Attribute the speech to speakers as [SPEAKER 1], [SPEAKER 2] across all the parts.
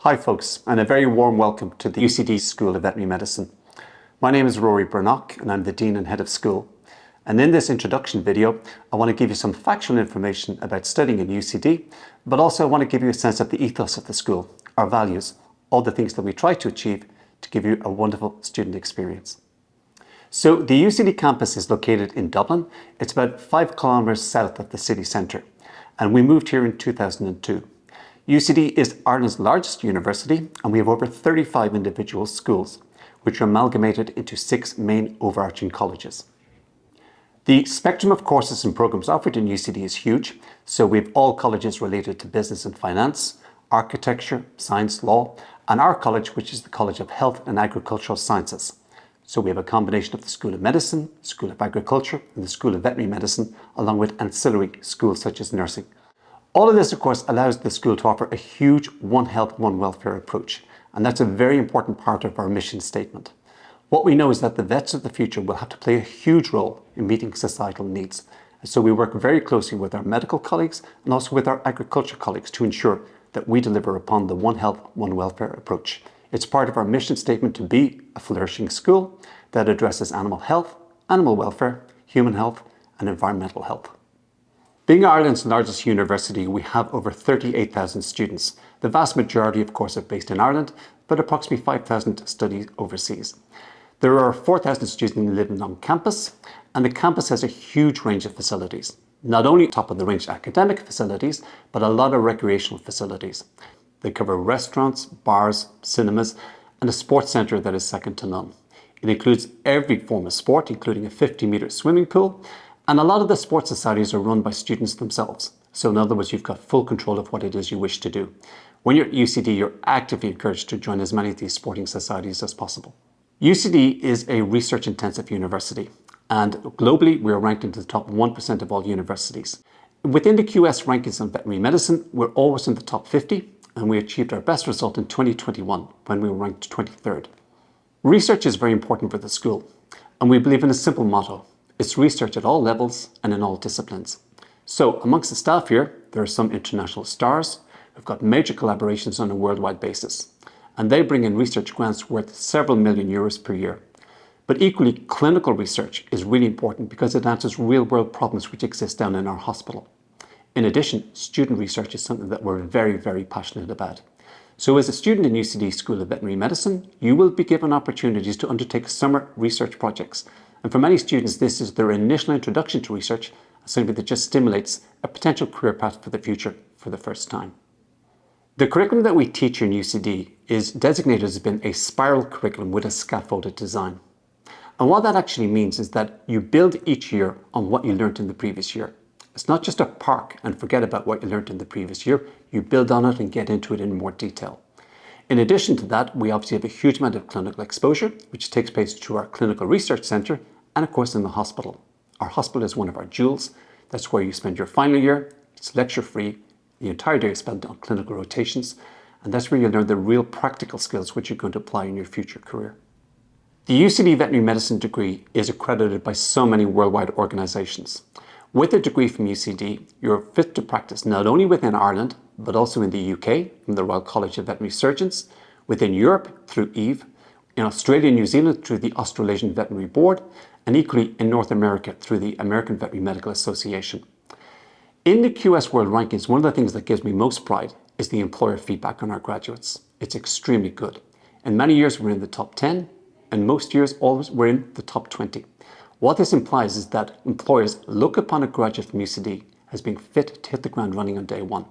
[SPEAKER 1] Hi folks, and a very warm welcome to the UCD School of Veterinary Medicine. My name is Rory Breathnach and I'm the Dean and Head of School. And in this introduction video, I want to give you some factual information about studying in UCD, but also I want to give you a sense of the ethos of the school, our values, all the things that we try to achieve to give you a wonderful student experience. So the UCD campus is located in Dublin. It's about 5 kilometres south of the city centre, and we moved here in 2002. UCD is Ireland's largest university, and we have over 35 individual schools, which are amalgamated into 6 main overarching colleges. The spectrum of courses and programs offered in UCD is huge, so we have all colleges related to business and finance, architecture, science, law, and our college, which is the College of Health and Agricultural Sciences. So we have a combination of the School of Medicine, School of Agriculture, and the School of Veterinary Medicine, along with ancillary schools such as nursing. All of this, of course, allows the school to offer a huge One Health, One Welfare approach, and that's a very important part of our mission statement. What we know is that the vets of the future will have to play a huge role in meeting societal needs, and so we work very closely with our medical colleagues and also with our agriculture colleagues to ensure that we deliver upon the One Health, One Welfare approach. It's part of our mission statement to be a flourishing school that addresses animal health, animal welfare, human health, and environmental health. Being Ireland's largest university, we have over 38,000 students. The vast majority, of course, are based in Ireland, but approximately 5,000 study overseas. There are 4,000 students living on campus, and the campus has a huge range of facilities. Not only top-of-the-range academic facilities, but a lot of recreational facilities. They cover restaurants, bars, cinemas, and a sports centre that is second to none. It includes every form of sport, including a 50-metre swimming pool, and a lot of the sports societies are run by students themselves. So in other words, you've got full control of what it is you wish to do. When you're at UCD, you're actively encouraged to join as many of these sporting societies as possible. UCD is a research-intensive university, and globally, we are ranked into the top 1% of all universities. Within the QS rankings on veterinary medicine, we're always in the top 50, and we achieved our best result in 2021 when we were ranked 23rd. Research is very important for the school, and we believe in a simple motto. It's research at all levels and in all disciplines. So amongst the staff here, there are some international stars who've got major collaborations on a worldwide basis, and they bring in research grants worth several million euros per year. But equally, clinical research is really important because it answers real-world problems which exist down in our hospital. In addition, student research is something that we're very, very passionate about. So as a student in UCD School of Veterinary Medicine, you will be given opportunities to undertake summer research projects. And for many students, this is their initial introduction to research, something that just stimulates a potential career path for the future for the first time. The curriculum that we teach in UCD is designated as being a spiral curriculum with a scaffolded design. And what that actually means is that you build each year on what you learned in the previous year. It's not just a park and forget about what you learned in the previous year. You build on it and get into it in more detail. In addition to that, we obviously have a huge amount of clinical exposure, which takes place through our clinical research centre and of course in the hospital. Our hospital is one of our jewels. That's where you spend your final year. It's lecture free. The entire day is spent on clinical rotations, and that's where you learn the real practical skills which you're going to apply in your future career. The UCD Veterinary Medicine degree is accredited by so many worldwide organisations. With a degree from UCD, you're fit to practice not only within Ireland, but also in the UK from the Royal College of Veterinary Surgeons, within Europe through EVE, in Australia and New Zealand through the Australasian Veterinary Board, and equally in North America through the American Veterinary Medical Association. In the QS World Rankings, one of the things that gives me most pride is the employer feedback on our graduates. It's extremely good. In many years we're in the top 10, and most years always we're in the top 20. What this implies is that employers look upon a graduate from UCD as being fit to hit the ground running on day one.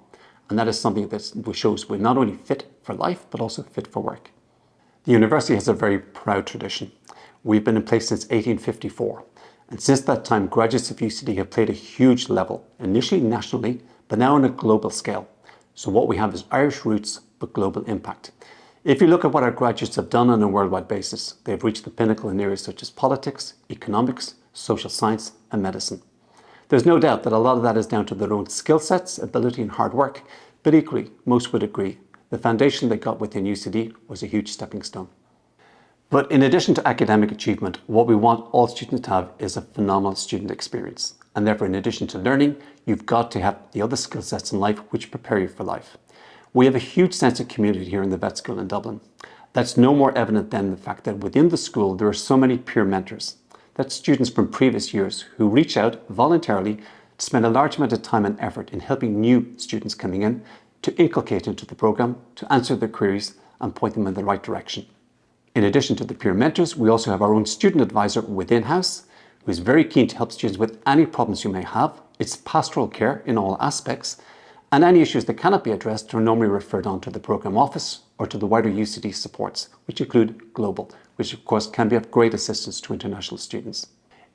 [SPEAKER 1] And that is something that shows we're not only fit for life, but also fit for work. The university has a very proud tradition. We've been in place since 1854. And since that time, graduates of UCD have played a huge level, initially nationally, but now on a global scale. So what we have is Irish roots, but global impact. If you look at what our graduates have done on a worldwide basis, they've reached the pinnacle in areas such as politics, economics, social science, and medicine. There's no doubt that a lot of that is down to their own skill sets, ability, and hard work, but equally, most would agree, the foundation they got within UCD was a huge stepping stone. But in addition to academic achievement, what we want all students to have is a phenomenal student experience. And therefore, in addition to learning, you've got to have the other skill sets in life which prepare you for life. We have a huge sense of community here in the vet school in Dublin. That's no more evident than the fact that within the school there are so many peer mentors. That's students from previous years who reach out voluntarily to spend a large amount of time and effort in helping new students coming in to inculcate into the programme, to answer their queries and point them in the right direction. In addition to the peer mentors, we also have our own student advisor within house, who is very keen to help students with any problems you may have. It's pastoral care in all aspects, and any issues that cannot be addressed are normally referred on to the programme office or to the wider UCD supports, which include Global, which of course can be of great assistance to international students.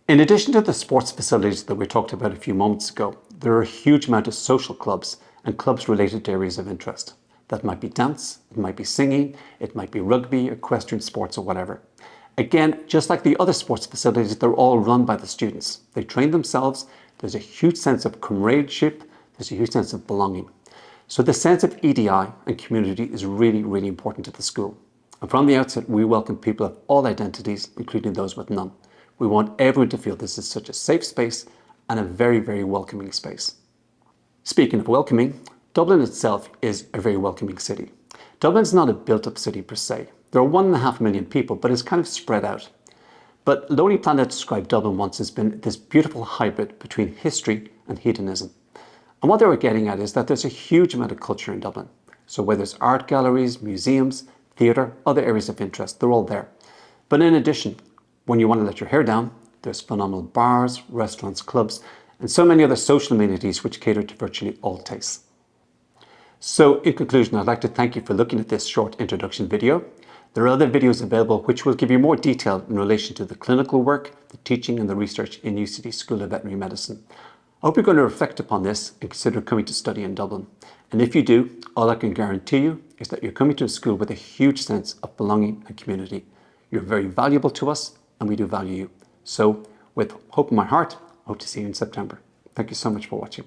[SPEAKER 1] In addition to the sports facilities that we talked about a few moments ago, there are a huge amount of social clubs and clubs related to areas of interest. That might be dance, it might be singing, it might be rugby, equestrian sports or whatever. Again, just like the other sports facilities, they're all run by the students. They train themselves, there's a huge sense of comradeship, there's a huge sense of belonging. So the sense of EDI and community is really, really important to the school. And from the outset, we welcome people of all identities, including those with none. We want everyone to feel this is such a safe space and a very, very welcoming space. Speaking of welcoming, Dublin itself is a very welcoming city. Dublin's not a built-up city per se. There are 1.5 million people, but it's kind of spread out. But Lonely Planet described Dublin once as been this beautiful hybrid between history and hedonism. And what they were getting at is that there's a huge amount of culture in Dublin. So whether it's art galleries, museums, theatre, other areas of interest, they're all there. But in addition, when you want to let your hair down, there's phenomenal bars, restaurants, clubs, and so many other social amenities which cater to virtually all tastes. So in conclusion, I'd like to thank you for looking at this short introduction video. There are other videos available which will give you more detail in relation to the clinical work, the teaching and the research in UCD School of Veterinary Medicine. I hope you're going to reflect upon this and consider coming to study in Dublin. And if you do, all I can guarantee you is that you're coming to a school with a huge sense of belonging and community. You're very valuable to us and we do value you. So with hope in my heart, I hope to see you in September. Thank you so much for watching.